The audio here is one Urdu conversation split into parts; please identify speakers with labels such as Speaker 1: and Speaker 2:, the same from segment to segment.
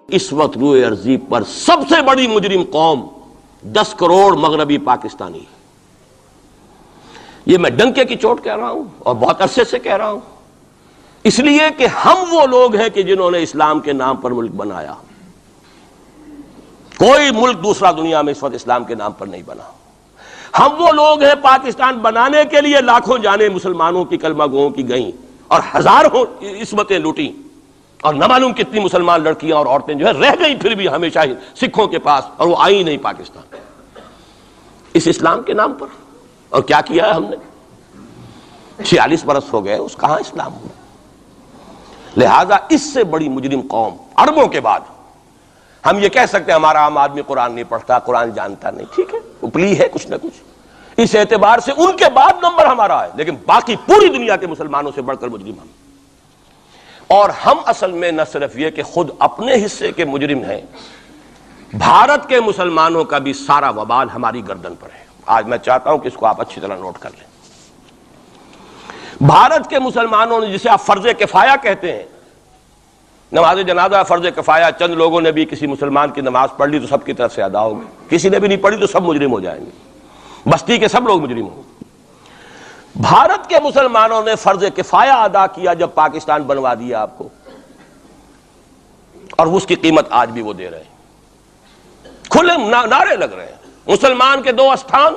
Speaker 1: اس وقت روئے ارضی پر سب سے بڑی مجرم قوم 10 کروڑ مغربی پاکستانی. یہ میں ڈنکے کی چوٹ کہہ رہا ہوں اور بہت عرصے سے کہہ رہا ہوں، اس لیے کہ ہم وہ لوگ ہیں کہ جنہوں نے اسلام کے نام پر ملک بنایا. کوئی ملک دوسرا دنیا میں اس وقت اسلام کے نام پر نہیں بنا. ہم وہ لوگ ہیں پاکستان بنانے کے لیے لاکھوں جانیں مسلمانوں کی کلمہ گوؤں کی گئیں اور ہزاروں عصمتیں لوٹیں، اور نہ معلوم کتنی مسلمان لڑکیاں اور عورتیں جو ہے رہ گئیں پھر بھی ہمیشہ ہی سکھوں کے پاس، اور وہ آئی نہیں پاکستان اس اسلام کے نام پر. اور کیا کیا ہے ہم نے؟ 46 برس ہو گئے، اس کہاں اسلام ہوا. لہذا اس سے بڑی مجرم قوم عربوں کے بعد ہم یہ کہہ سکتے ہیں ہمارا عام آدمی قرآن نہیں پڑھتا، قرآن جانتا نہیں، ٹھیک ہے، اپلی ہے کچھ نہ کچھ، اس اعتبار سے ان کے بعد نمبر ہمارا ہے، لیکن باقی پوری دنیا کے مسلمانوں سے بڑھ کر مجرم ہم. اور ہم اصل میں نہ صرف یہ کہ خود اپنے حصے کے مجرم ہیں، بھارت کے مسلمانوں کا بھی سارا وبال ہماری گردن پر ہے. آج میں چاہتا ہوں کہ اس کو آپ اچھی طرح نوٹ کر لیں. بھارت کے مسلمانوں نے، جسے آپ فرض کفایہ کہتے ہیں، نماز جنازہ فرض کفایہ، چند لوگوں نے بھی کسی مسلمان کی نماز پڑھ لی تو سب کی طرف سے ادا ہوگی، کسی نے بھی نہیں پڑھی تو سب مجرم ہو جائیں گے، بستی کے سب لوگ مجرم ہوں گے. بھارت کے مسلمانوں نے فرض کفایہ ادا کیا جب پاکستان بنوا دیا آپ کو، اور اس کی قیمت آج بھی وہ دے رہے ہیں. کھلے نعرے لگ رہے ہیں، مسلمان کے 2 استھان،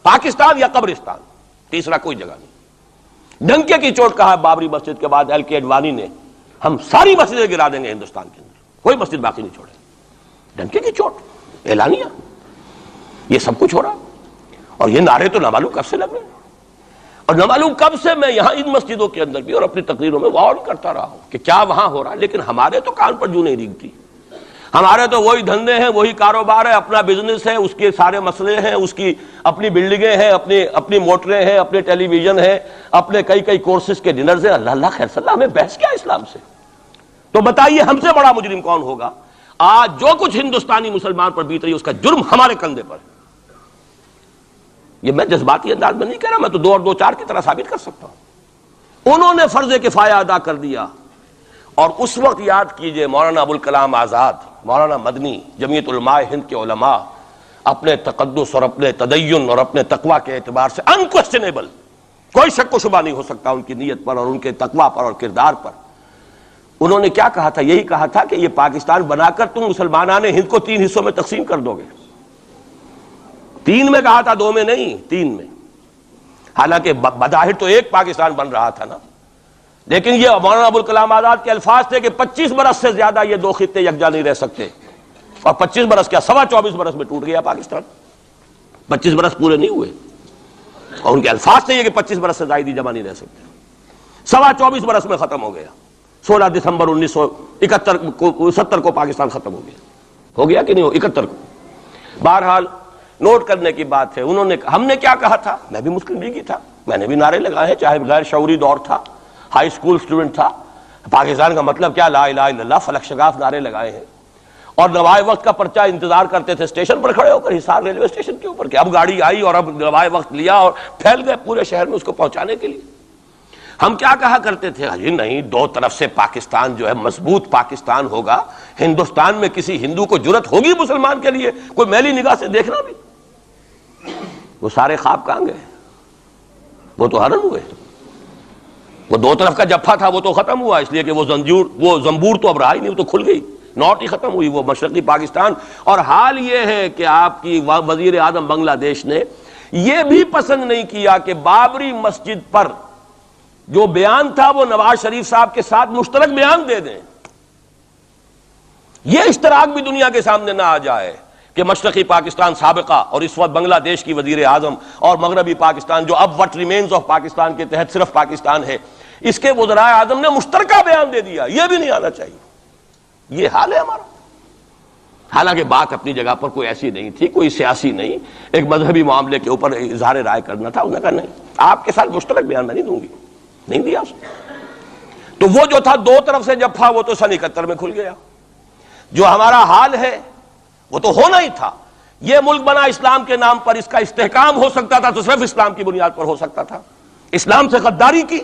Speaker 1: پاکستان یا قبرستان، تیسرا کوئی جگہ نہیں. ڈنکے کی چوٹ کہا بابری مسجد کے بعد ایل کے اڈوانی نے، ہم ساری مسجدیں گرا دیں گے ہندوستان کے اندر، کوئی مسجد باقی نہیں چھوڑے. ڈنکے کی چوٹ اعلانیہ، یہ سب کچھ ہو رہا. اور یہ نعرے تو نہ معلوم کب سے لگ رہے ہیں، اور نہ معلوم کب سے میں یہاں ان مسجدوں کے اندر بھی اور اپنی تقریروں میں وارن کرتا رہا ہوں کہ کیا وہاں ہو رہا ہے. لیکن ہمارے تو کان پر جوں نہیں ریگتی. ہمارے تو وہی دھندے ہیں، وہی کاروبار ہے، اپنا بزنس ہے، اس کے سارے مسئلے ہیں، اس کی اپنی بلڈنگیں ہیں، اپنی موٹریں ہیں، اپنے ٹیلی ویژن ہیں، اپنے کئی کورسز کے ڈنرز ہیں. اللہ خیر صلی اللہ، ہمیں بحث کیا اسلام سے؟ تو بتائیے ہم سے بڑا مجرم کون ہوگا؟ آج جو کچھ ہندوستانی مسلمان پر بیت رہی ہے اس کا جرم ہمارے کندھے پر. یہ میں جذباتی انداز میں نہیں کہہ رہا، میں تو 2 اور 2 4 کی طرح ثابت کر سکتا ہوں. انہوں نے فرض کفایہ ادا کر دیا. اور اس وقت یاد کیجئے مولانا ابوالکلام آزاد، مولانا مدنی، جمعیت علماء ہند کے علماء اپنے تقدس اور اپنے تدین اور اپنے تقوی کے اعتبار سے انکویسچنیبل، کوئی شک و شبہ نہیں ہو سکتا ان کی نیت پر اور ان کے تقوی پر اور کردار پر. انہوں نے کیا کہا تھا؟ یہی کہا تھا کہ یہ پاکستان بنا کر تم مسلمانان ہند کو 3 حصوں میں تقسیم کر دو گے. 3 میں کہا تھا، 2 میں نہیں، 3 میں. حالانکہ بظاہر تو ایک پاکستان بن رہا تھا نا، لیکن یہ مولانا ابوالکلام آزاد کے الفاظ تھے کہ 25 برس سے زیادہ یہ 2 خطے یکجا نہیں رہ سکتے. اور 25 برس کیا، 24.25 برس میں ٹوٹ گیا پاکستان. 25 برس پورے نہیں ہوئے، اور ان کے الفاظ تھے یہ کہ 25 برس سے زائد جمع نہیں رہ سکتے. 24.25 برس میں ختم ہو گیا. 16 دسمبر 1970 کو پاکستان ختم ہو گیا. ہو گیا کہ نہیں ہو؟ 71 کو. بہرحال نوٹ کرنے کی بات ہے. انہوں نے، ہم نے کیا کہا تھا؟ میں بھی مسلم لیگی تھا، میں نے بھی نعرے لگائے ہیں، چاہے غیر شعوری دور تھا، ہائی اسکول اسٹوڈنٹ تھا. پاکستان کا مطلب کیا، لا الہ الا اللہ، فلک شگاف نعرے لگائے ہیں. اور نوائے وقت کا پرچہ انتظار کرتے تھے اسٹیشن پر کھڑے ہو کر، حصار ریلوے اسٹیشن کے اوپر، کہ اب گاڑی آئی اور اب نوائے وقت لیا اور پھیل گئے پورے شہر میں اس کو پہنچانے کے لیے. ہم کیا کہا کرتے تھے؟ جی نہیں، 2 طرف سے پاکستان جو ہے مضبوط پاکستان ہوگا. ہندوستان میں کسی ہندو کو جرت ہوگی مسلمان کے لیے کوئی میلی نگاہ سے دیکھنا بھی؟ وہ سارے خواب کہاں گئے؟ وہ تو حرم ہوئے. وہ 2 طرف کا جفا تھا وہ تو ختم ہوا، اس لیے کہ وہ زنبور تو اب رہا ہی نہیں، وہ تو کھل گئی، نوٹ ہی ختم ہوئی وہ مشرقی پاکستان. اور حال یہ ہے کہ آپ کی وزیر اعظم بنگلہ دیش نے یہ بھی پسند نہیں کیا کہ بابری مسجد پر جو بیان تھا وہ نواز شریف صاحب کے ساتھ مشترک بیان دے دیں. یہ اشتراک بھی دنیا کے سامنے نہ آ جائے کہ مشرقی پاکستان سابقہ اور اس وقت بنگلہ دیش کی وزیر اعظم اور مغربی پاکستان جو اب وٹ ریمینز آف پاکستان کے تحت صرف پاکستان ہے، اس کے وزرائے اعظم نے مشترکہ بیان دے دیا. یہ بھی نہیں آنا چاہیے. یہ حال ہے ہمارا. حالانکہ بات اپنی جگہ پر کوئی ایسی نہیں تھی، کوئی سیاسی نہیں، ایک مذہبی معاملے کے اوپر اظہار رائے کرنا تھا. انہوں نے کہا نہیں، آپ کے ساتھ مشترک بیان میں نہیں دوں گی. نہیں دیا اس نے. تو وہ جو تھا 2 طرف سے جفا، وہ تو سن 71 میں کھل گیا. جو ہمارا حال ہے وہ تو ہونا ہی تھا. یہ ملک بنا اسلام کے نام پر، اس کا استحکام ہو سکتا تھا تو صرف اسلام کی بنیاد پر ہو سکتا تھا. اسلام سے غداری کی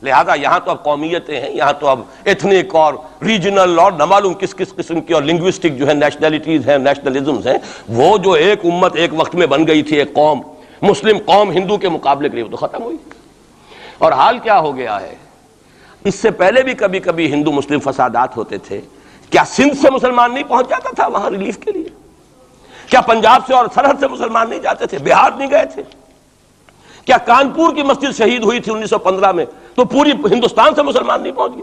Speaker 1: لہذا یہاں تو اب قومیتیں ہیں، یہاں تو اب ایتھنک اور ریجنل اور نہ معلوم کس کس قسم کی اور لنگوسٹک جو ہے نیشنلٹیز ہیں، نیشنلزمز ہیں، وہ جو ایک امت ایک وقت میں بن گئی تھی، ایک قوم، مسلم قوم ہندو کے مقابلے کے لیے، وہ تو ختم ہوئی۔ اور حال کیا ہو گیا ہے، اس سے پہلے بھی کبھی کبھی ہندو مسلم فسادات ہوتے تھے، کیا سندھ سے مسلمان نہیں پہنچ جاتا تھا وہاں ریلیف کے لیے؟ کیا پنجاب سے اور سرحد سے مسلمان نہیں جاتے تھے؟ بہار نہیں گئے تھے؟ کیا کانپور کی مسجد شہید ہوئی تھی 1915 میں تو پوری ہندوستان سے مسلمان نہیں پہنچ گئے؟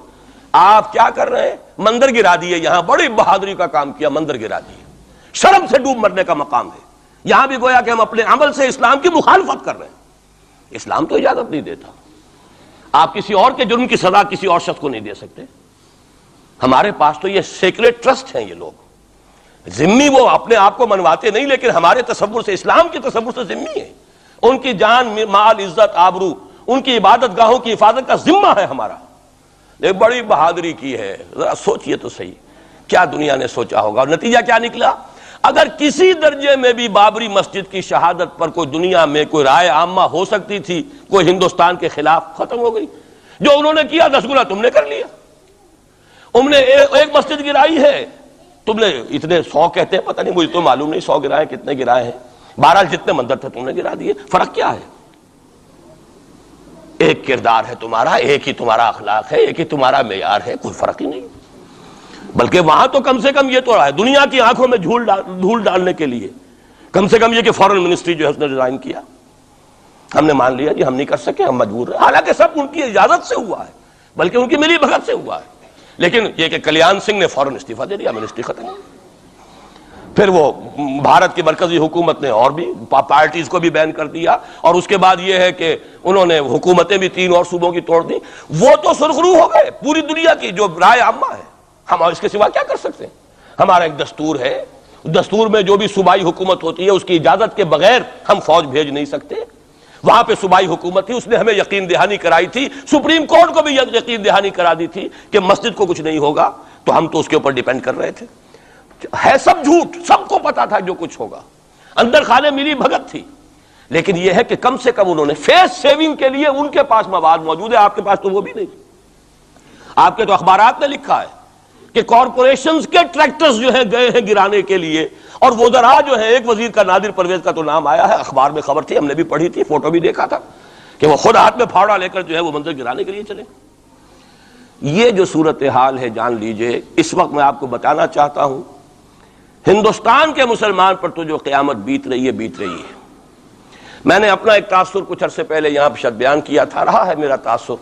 Speaker 1: آپ کیا کر رہے ہیں؟ مندر گرا دیے، یہاں بڑی بہادری کا کام کیا، مندر گرا دیے، شرم سے ڈوب مرنے کا مقام ہے۔ یہاں بھی گویا کہ ہم اپنے عمل سے اسلام کی مخالفت کر رہے ہیں۔ اسلام تو اجازت نہیں دیتا، آپ کسی اور کے جرم کی سزا کسی اور شخص کو نہیں دے سکتے۔ ہمارے پاس تو یہ سیکریٹ ٹرسٹ ہیں، یہ لوگ ذمہ وہ اپنے آپ کو منواتے نہیں، لیکن ہمارے تصور سے، اسلام کے تصور سے ذمہ ہیں۔ ان کی جان، مال، عزت، آبرو، ان کی عبادت گاہوں کی حفاظت کا ذمہ ہے ہمارا۔ ایک بڑی بہادری کی ہے، ذرا سوچئے تو صحیح کیا دنیا نے سوچا ہوگا، اور نتیجہ کیا نکلا؟ اگر کسی درجے میں بھی بابری مسجد کی شہادت پر کوئی دنیا میں کوئی رائے عامہ ہو سکتی تھی کوئی ہندوستان کے خلاف، ختم ہو گئی۔ جو انہوں نے کیا 10 گنا تم نے کر لیا۔ انہوں نے ایک مسجد گرائی ہے، تم نے اتنے 100 کہتے ہیں، پتہ نہیں، مجھے تو معلوم نہیں 100 گرائے کتنے گرائے ہیں، بہرحال جتنے مندر تھے تم نے گرا دیے۔ فرق کیا ہے؟ ایک کردار ہے تمہارا، ایک ہی تمہارا اخلاق ہے، ایک ہی تمہارا معیار ہے، کوئی فرق ہی نہیں۔ بلکہ وہاں تو کم سے کم یہ تو رہا ہے، دنیا کی آنکھوں میں دھول ڈالنے کے لیے کم سے کم یہ کہ فارن منسٹری جو ہے اس نے ریزائن کیا، ہم نے مان لیا جی ہم نہیں کر سکے، ہم مجبور ہیں، حالانکہ سب ان کی اجازت سے ہوا ہے، بلکہ ان کی ملی بھگت سے ہوا ہے۔ لیکن یہ کہ کلیان سنگھ نے فوراً استعفیٰ دے دیا، منسٹری ختم ہو۔ پھر وہ بھارت کی مرکزی حکومت نے اور بھی پارٹیز کو بھی بین کر دیا، اور اس کے بعد یہ ہے کہ انہوں نے حکومتیں بھی 3 اور صوبوں کی توڑ دی۔ وہ تو سرخرو ہو گئے پوری دنیا کی جو رائے عامہ ہے، ہم اس کے سوا کیا کر سکتے ہیں؟ ہمارا ایک دستور ہے، دستور میں جو بھی صوبائی حکومت ہوتی ہے اس کی اجازت کے بغیر ہم فوج بھیج نہیں سکتے۔ وہاں پہ صوبائی حکومت تھی، اس نے ہمیں یقین دہانی کرائی تھی، سپریم کورٹ کو بھی یقین دہانی کرا دی تھی کہ مسجد کو کچھ نہیں ہوگا، تو ہم تو اس کے اوپر ڈیپینڈ کر رہے تھے۔ ہے سب جھوٹ، سب کو پتا تھا جو کچھ ہوگا، اندر خانے ملی بھگت تھی، لیکن یہ ہے کہ کم سے کم انہوں نے فیس سیونگ کے لیے ان کے پاس مواد موجود ہے، آپ کے پاس تو وہ بھی نہیں۔ آپ کے تو اخبارات نے لکھا ہے کہ کارپوریشنز کے ٹریکٹرز جو ہیں گئے ہیں گرانے کے لیے، اور وزراء جو ہیں، ایک وزیر کا نادر پرویز کا تو نام آیا ہے، اخبار میں خبر تھی، ہم نے بھی پڑھی تھی، فوٹو بھی دیکھا تھا کہ وہ خود ہاتھ میں پھاوڑا لے کر جو ہے وہ منظر گرانے کے لیے چلے۔ یہ جو صورتحال ہے جان لیجئے، اس وقت میں آپ کو بتانا چاہتا ہوں ہندوستان کے مسلمان پر تو جو قیامت بیت رہی ہے۔ میں نے اپنا ایک تاثر کچھ عرصے پہلے یہاں پہ بیان کیا تھا، رہا ہے میرا تاثر،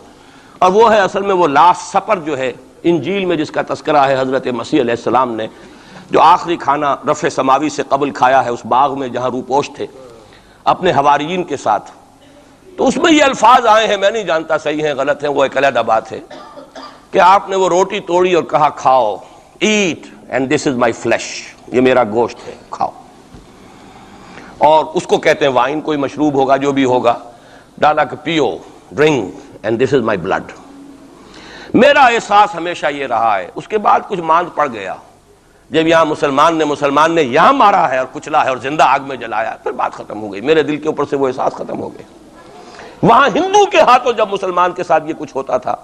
Speaker 1: اور وہ ہے اصل میں وہ لاسٹ سپر جو ہے انجیل میں جس کا تذکرہ ہے حضرت مسیح علیہ السلام نے جو آخری کھانا رفع سماوی سے قبل کھایا ہے اس باغ میں جہاں روپوش تھے اپنے حواریین کے ساتھ۔ تو اس میں یہ الفاظ آئے ہیں، میں نہیں جانتا صحیح ہیں غلط ہیں، وہ ایک علیحدہ بات ہے، کہ آپ نے وہ روٹی توڑی اور کہا کھاؤ، eat and this is my flesh, یہ میرا گوشت ہے، کھاؤ۔ اور اس کو کہتے ہیں وائن، کوئی مشروب ہوگا جو بھی ہوگا، ڈالا کہ پیو، drink and this is my blood. میرا احساس ہمیشہ یہ رہا ہے، اس کے بعد کچھ ماند پڑ گیا، جب یہاں مسلمان نے یہاں مارا ہے اور کچلا ہے اور زندہ آگ میں جلایا، پھر بات ختم ہو گئی، میرے دل کے اوپر سے وہ احساس ختم ہو گئے۔ وہاں ہندو کے ہاتھوں جب مسلمان کے ساتھ یہ کچھ ہوتا تھا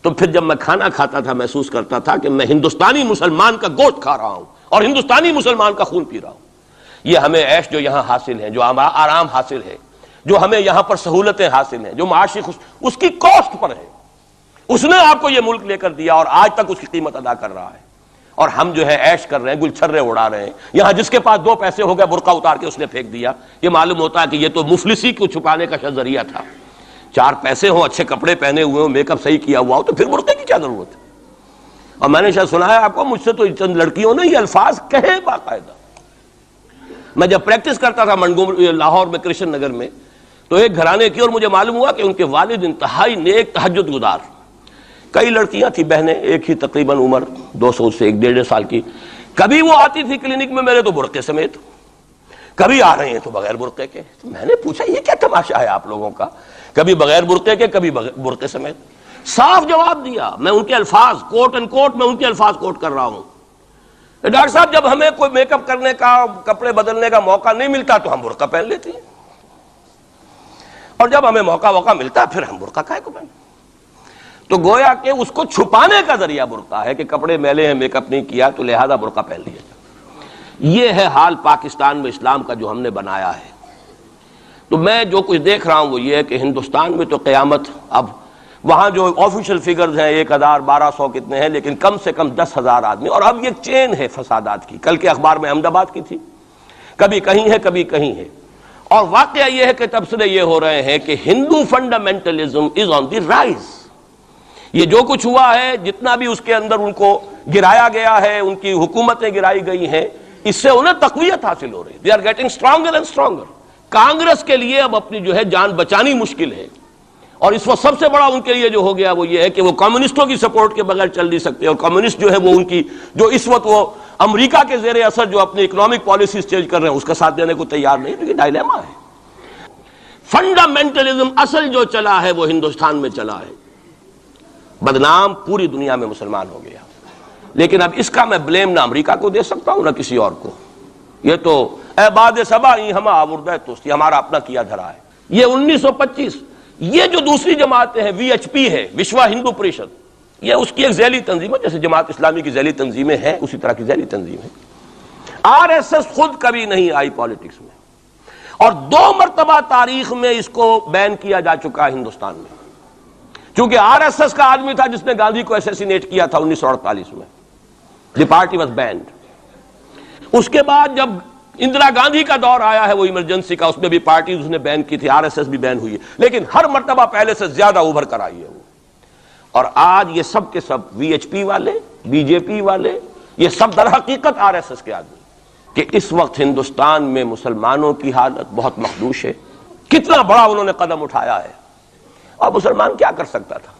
Speaker 1: تو پھر جب میں کھانا کھاتا تھا محسوس کرتا تھا کہ میں ہندوستانی مسلمان کا گوشت کھا رہا ہوں اور ہندوستانی مسلمان کا خون پی رہا ہوں۔ یہ ہمیں عیش جو یہاں حاصل ہیں، جو آرام حاصل ہے، جو ہمیں یہاں پر سہولتیں حاصل ہیں، جو معاشی اس کی کاسٹ پر ہے۔ اس نے آپ کو یہ ملک لے کر دیا اور آج تک اس کی قیمت ادا کر رہا ہے، اور ہم جو ہے عیش کر رہے ہیں، گل چھرے اڑا رہے ہیں۔ یہاں جس کے پاس 2 پیسے ہو گئے برقع اتار کے اس نے پھینک دیا، یہ معلوم ہوتا ہے کہ یہ تو مفلسی کو چھپانے کا ذریعہ تھا۔ 4 پیسے ہوں، اچھے کپڑے پہنے ہوئے ہوں، میک اپ صحیح کیا ہوا ہو، تو پھر برقعے کی کیا ضرورت ہے؟ اور میں نے شاید سنا ہے آپ کو، مجھ سے تو چند لڑکیوں نے یہ الفاظ کہے باقاعدہ۔ میں جب پریکٹس کرتا تھا لاہور میں کرشن نگر میں، تو ایک گھرانے کی، اور مجھے معلوم ہوا کہ ان کے والد انتہائی نیک تہجد گزار، کئی لڑکیاں تھیں بہنیں، ایک ہی تقریباً عمر 200 سے 1.5 سال کی، کبھی وہ آتی تھی کلینک میں میرے تو برقعے سمیت، کبھی آ رہے ہیں تو بغیر برقعے کے۔ تو میں نے پوچھا یہ کیا تماشا ہے آپ لوگوں کا، کبھی بغیر برقعے کے کبھی برقعے سمیت۔ صاف جواب دیا، میں ان کے الفاظ کوٹ اینڈ کوٹ میں ان کے الفاظ کوٹ کر رہا ہوں، ڈاکٹر صاحب جب ہمیں کوئی میک اپ کرنے کا، کپڑے بدلنے کا موقع نہیں ملتا تو ہم برقع پہن لیتے ہیں، اور جب ہمیں موقع ملتا پھر ہم برقع کائے کو پہن۔ تو گویا کہ اس کو چھپانے کا ذریعہ برقع ہے کہ کپڑے میلے ہیں، میک اپ نہیں کیا تو لہذا برقع پہن لیا جائے۔ یہ ہے حال پاکستان میں اسلام کا جو ہم نے بنایا ہے۔ تو میں جو کچھ دیکھ رہا ہوں وہ یہ ہے کہ ہندوستان میں تو قیامت، اب وہاں جو آفیشیل فگرز ہیں 1000 1200 کتنے ہیں، لیکن کم سے کم 10,000 آدمی، اور اب یہ چین ہے فسادات کی۔ کل کے اخبار میں احمد آباد کی تھی، کبھی کہیں ہے کبھی کہیں ہے، اور واقعہ یہ ہے کہ تبصرے یہ ہو رہے ہیں کہ ہندو فنڈامنٹلزم از آن دی رائز۔ یہ جو کچھ ہوا ہے، جتنا بھی اس کے اندر ان کو گرایا گیا ہے، ان کی حکومتیں گرائی گئی ہیں، اس سے انہیں تقویت حاصل ہو رہی ہے۔ They are getting stronger and stronger. Congress کے لیے اب اپنی جو ہے جان بچانی مشکل ہے، اور اس وقت سب سے بڑا ان کے لیے جو ہو گیا وہ یہ ہے کہ وہ کمیونسٹوں کی سپورٹ کے بغیر چل نہیں سکتے، اور کمیونسٹ جو ہے وہ ان کی جو اس وقت وہ امریکہ کے زیر اثر جو اپنی اکنامک پالیسیز چینج کر رہے ہیں اس کا ساتھ دینے کو تیار نہیں۔ تو یہ ڈائلیما ہے۔ فنڈامنٹلزم اصل جو چلا ہے وہ ہندوستان میں چلا ہے، بدنام پوری دنیا میں مسلمان ہو گیا، لیکن اب اس کا میں بلیم نہ امریکہ کو دے سکتا ہوں نہ کسی اور کو۔ یہ تو اے باد سبا ہم آوردہ توستی، ہمارا اپنا کیا دھرا ہے۔ یہ 1925 یہ جو دوسری جماعتیں ہیں، وی ایچ پی ہے، وشوا ہندو پریشد، یہ اس کی ایک ذیلی تنظیم ہے، جیسے جماعت اسلامی کی ذیلی تنظیمیں ہیں اسی طرح کی ذیلی تنظیم ہے۔ آر ایس ایس خود کبھی نہیں آئی پالیٹکس میں، اور 2 مرتبہ تاریخ میں اس کو بین کیا جا چکا ہے ہندوستان میں، چونکہ آر ایس ایس کا آدمی تھا جس نے گاندھی کو ایسیسینیٹ کیا تھا 1948 میں۔ دی پارٹی واز بینڈ۔ اس کے بعد جب اندرا گاندھی کا دور آیا ہے وہ ایمرجنسی کا، اس میں بھی پارٹیز اس نے بین کی تھی، آر ایس ایس بھی بین ہوئی ہے، لیکن ہر مرتبہ پہلے سے زیادہ ابھر کر آئی ہے وہ۔ اور آج یہ سب کے سب وی ایچ پی والے، بی جے پی والے، یہ سب در حقیقت آر ایس ایس کے آدمی، کہ اس وقت ہندوستان میں مسلمانوں کی حالت بہت مخدوش ہے۔ کتنا بڑا انہوں نے قدم اٹھایا ہے، اور مسلمان کیا کر سکتا تھا؟